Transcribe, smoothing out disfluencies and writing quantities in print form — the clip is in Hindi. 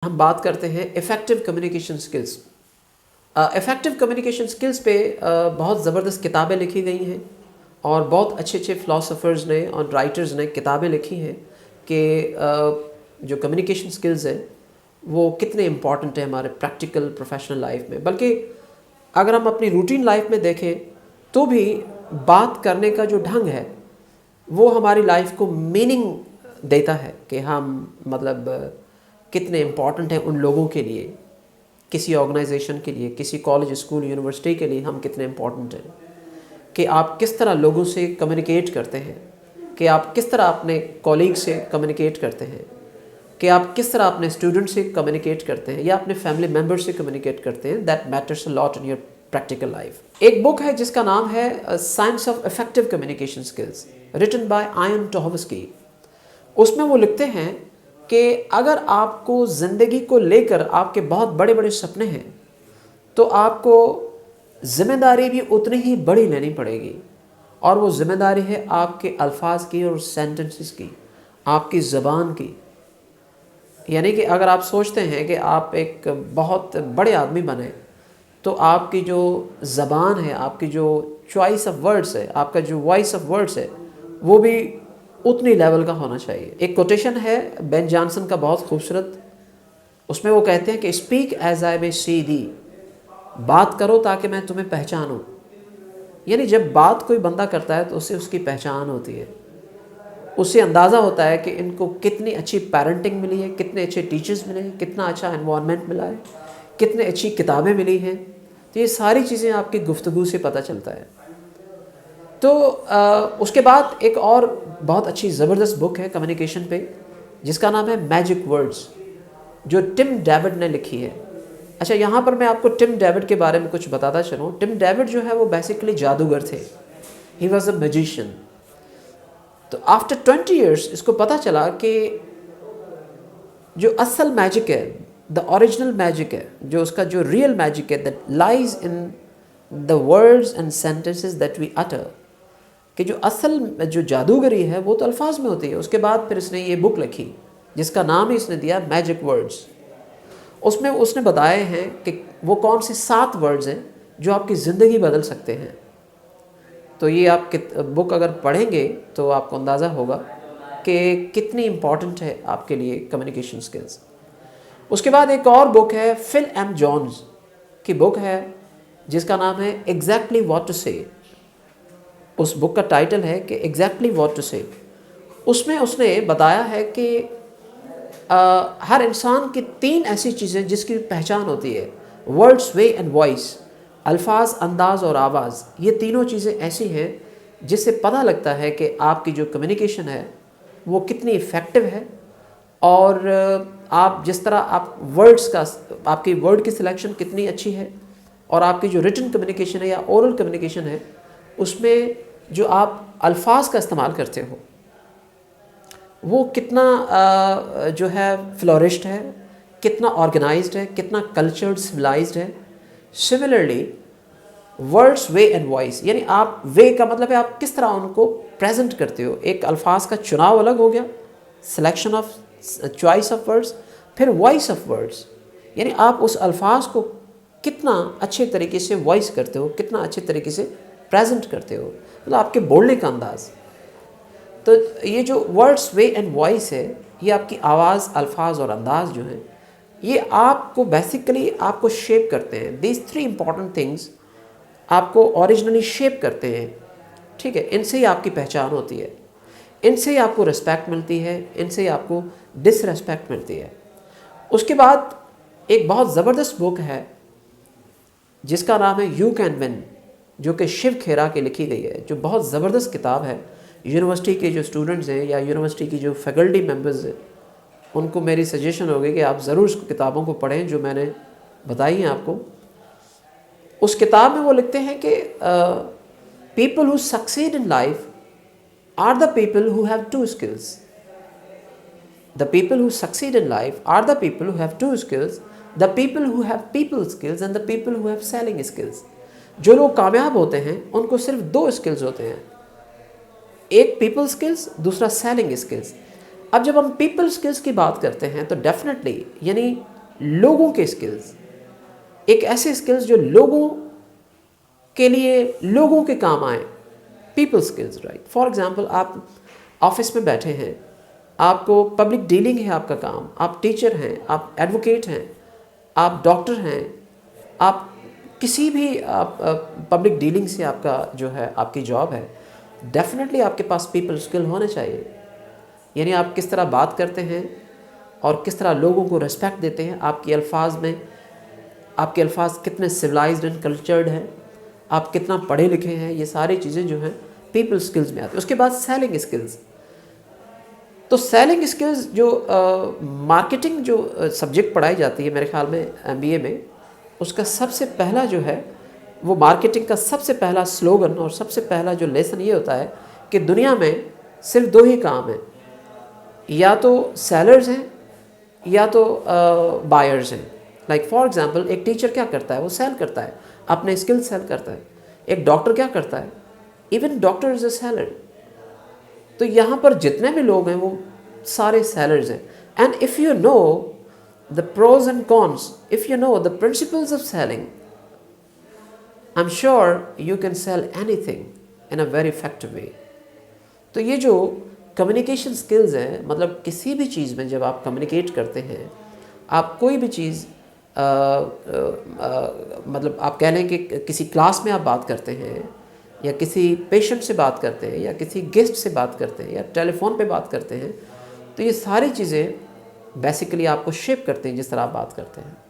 हम बात करते हैं effective communication skills. Effective communication skills पे बहुत ज़बरदस्त किताबें लिखी गई हैं और बहुत अच्छे अच्छे फ़िलासफ़र्स ने और राइटर्स ने किताबें लिखी हैं कि जो कम्युनिकेशन स्किल्स हैं वो कितने इम्पॉर्टेंट है हमारे प्रैक्टिकल प्रोफेशनल लाइफ में। बल्कि अगर हम अपनी रूटीन लाइफ में देखें तो भी बात करने का जो ढंग है वो हमारी लाइफ को मीनिंग देता है कि हम मतलब कितने इम्पॉर्टेंट हैं उन लोगों के लिए, किसी ऑर्गेनाइजेशन के लिए, किसी कॉलेज स्कूल यूनिवर्सिटी के लिए हम कितने इम्पॉर्टेंट हैं, कि आप किस तरह लोगों से कम्युनिकेट करते हैं, कि आप किस तरह अपने कॉलीग से कम्युनिकेट करते हैं, कि आप किस तरह अपने स्टूडेंट से कम्युनिकेट करते हैं या अपने फैमिली मेम्बर से कम्युनिकेट करते हैं। That matters a lot in your practical life. एक बुक है जिसका नाम है science of effective communication skills, written by Ian Tuhovsky. उसमें वो लिखते हैं कि अगर आपको ज़िंदगी को लेकर आपके बहुत बड़े बड़े सपने हैं तो आपको ज़िम्मेदारी भी उतनी ही बड़ी लेनी पड़ेगी, और वो ज़िम्मेदारी है आपके अल्फाज की और सेंटेंसेस की, आपकी ज़बान की। यानी कि अगर आप सोचते हैं कि आप एक बहुत बड़े आदमी बने तो आपकी जो ज़बान है, आपकी जो चॉइस ऑफ वर्ड्स है, आपका जो वॉइस ऑफ वर्ड्स है वो भी उतनी लेवल का होना चाहिए। एक कोटेशन है बेन जॉनसन का बहुत खूबसूरत, उसमें वो कहते हैं कि स्पीक एज आई मे सी दी, बात करो ताकि मैं तुम्हें पहचानूं। यानी जब बात कोई बंदा करता है तो उससे उसकी पहचान होती है, उससे अंदाज़ा होता है कि इनको कितनी अच्छी पेरेंटिंग मिली है, कितने अच्छे टीचर्स मिले हैं, कितना अच्छा एनवायरनमेंट मिला है, कितने अच्छी किताबें मिली हैं। तो ये सारी चीज़ें आपकी गुफ्तगू से पता चलता है। तो उसके बाद एक और बहुत अच्छी ज़बरदस्त बुक है कम्युनिकेशन पे जिसका नाम है मैजिक वर्ड्स, जो टिम डेविड ने लिखी है। अच्छा, यहाँ पर मैं आपको टिम डेविड के बारे में कुछ बताता चलूँ। टिम डेविड जो है वो बेसिकली जादूगर थे, ही वॉज अ मैजिशियन। तो आफ्टर 20 ईयर्स इसको पता चला कि जो असल मैजिक है, द ओरिजिनल मैजिक है, जो उसका जो रियल मैजिक है, that lies in the words and sentences that we utter, कि जो असल जो जादूगरी है वो तो अल्फाज में होती है। उसके बाद फिर इसने ये बुक लिखी जिसका नाम ही इसने दिया मैजिक वर्ड्स। उसमें उसने बताए हैं कि वो कौन से 7 वर्ड्स हैं जो आपकी ज़िंदगी बदल सकते हैं। तो ये आप बुक अगर पढ़ेंगे तो आपको अंदाज़ा होगा कि कितनी इम्पॉर्टेंट है आपके लिए कम्युनिकेशन स्किल्स। उसके बाद एक और बुक है फिल एम जॉन्स की बुक है जिसका नाम है एग्जैक्टली व्हाट टू से। उस बुक का टाइटल है कि एग्जैक्टली व्हाट टू से। उसमें उसने बताया है कि हर इंसान की 3 ऐसी चीज़ें जिसकी पहचान होती है, वर्ड्स, वे एंड वॉइस, अल्फाज, अंदाज और आवाज़। ये तीनों चीज़ें ऐसी हैं जिससे पता लगता है कि आपकी जो कम्युनिकेशन है वो कितनी इफ़ेक्टिव है, और आप जिस तरह आप वर्ड्स का, आपकी वर्ड की सिलेक्शन कितनी अच्छी है, और आपकी जो रिटन कम्युनिकेशन है या ओरल कम्युनिकेशन है उसमें जो आप अल्फाज का इस्तेमाल करते हो वो कितना जो है फ्लोरिश्ड है, कितना ऑर्गेनाइज्ड है, कितना कल्चर्ड सिविलाइज्ड है। Similarly words, way and voice, यानी आप वे का मतलब है आप किस तरह उनको प्रेजेंट करते हो। एक अल्फाज का चुनाव अलग हो गया, selection of choice of words, फिर वॉइस ऑफ वर्ड्स, यानी आप उस अल्फाज को कितना अच्छे तरीके से वॉइस करते हो, कितना अच्छे तरीके से प्रेजेंट करते हो, मतलब आपके बोलने का अंदाज़। तो ये जो वर्ड्स, वे एंड वॉइस है, ये आपकी आवाज़, अल्फाज और अंदाज जो है ये आपको बेसिकली आपको शेप करते हैं। दीज 3 इंपॉर्टेंट थिंग्स आपको ओरिजिनली शेप करते हैं, ठीक है। इनसे ही आपकी पहचान होती है, इनसे ही आपको रिस्पेक्ट मिलती है, इनसे ही आपको डिसरिस्पेक्ट मिलती है। उसके बाद एक बहुत ज़बरदस्त बुक है जिसका नाम है यू कैन विन, जो कि शिव खेरा की लिखी गई है, जो बहुत ज़बरदस्त किताब है। यूनिवर्सिटी के जो स्टूडेंट्स हैं या यूनिवर्सिटी की जो फैकल्टी मेंबर्स हैं उनको मेरी सजेशन होगी कि आप ज़रूर उस किताबों को पढ़ें जो मैंने बताई हैं आपको। उस किताब में वो लिखते हैं कि people who succeed in life are the people who have 2 skills. The people who succeed in life are the people who have 2 skills, the people who have people skills and the people who have selling skills. जो लोग कामयाब होते हैं उनको सिर्फ 2 स्किल्स होते हैं, एक पीपल स्किल्स, दूसरा सेलिंग स्किल्स। अब जब हम पीपल स्किल्स की बात करते हैं तो डेफिनेटली यानी लोगों के स्किल्स, एक ऐसे स्किल्स जो लोगों के लिए, लोगों के काम आए, people skills, right. For example, आप ऑफिस में बैठे हैं, आपको पब्लिक डीलिंग है आपका काम, आप टीचर हैं, आप एडवोकेट हैं, आप डॉक्टर हैं, आप किसी भी पब्लिक डीलिंग से आपका जो है आपकी जॉब है, डेफिनेटली आपके पास पीपल स्किल होने चाहिए। यानी आप किस तरह बात करते हैं और किस तरह लोगों को रिस्पेक्ट देते हैं, आपके अल्फाज में, आपके अल्फाज कितने सिविलाइज्ड एंड कल्चर्ड हैं, आप कितना पढ़े लिखे हैं, ये सारी चीज़ें जो हैं पीपल स्किल्स में आती है। उसके बाद सेलिंग स्किल्स। तो सेलिंग स्किल्स जो मार्केटिंग जो सब्जेक्ट पढ़ाई जाती है मेरे ख्याल में एमबीए में, उसका सबसे पहला जो है वो मार्केटिंग का सबसे पहला स्लोगन और सबसे पहला जो लेसन ये होता है कि दुनिया में सिर्फ दो ही काम हैं, या तो सेलर्स हैं या तो बायर्स हैं। लाइक फॉर एग्जांपल, एक टीचर क्या करता है, वो सेल करता है, अपने स्किल सेल करता है। एक डॉक्टर क्या करता है, even doctor is a seller. तो यहाँ पर जितने भी लोग हैं वो सारे सेलर्स हैं। And if you know the pros and cons, if you know the principles of selling, I am sure you can sell anything in a very effective way. तो ये जो कम्युनिकेशन स्किल्स हैं, मतलब किसी भी चीज़ में जब आप कम्युनिकेट करते हैं, आप कोई भी चीज़ मतलब आप कह लें कि किसी क्लास में आप बात करते हैं, या किसी पेशेंट से बात करते हैं, या किसी गेस्ट से बात करते हैं, या टेलीफोन पे बात करते हैं, तो ये सारी चीज़ें बेसिकली आपको शेप करते हैं जिस तरह आप बात करते हैं।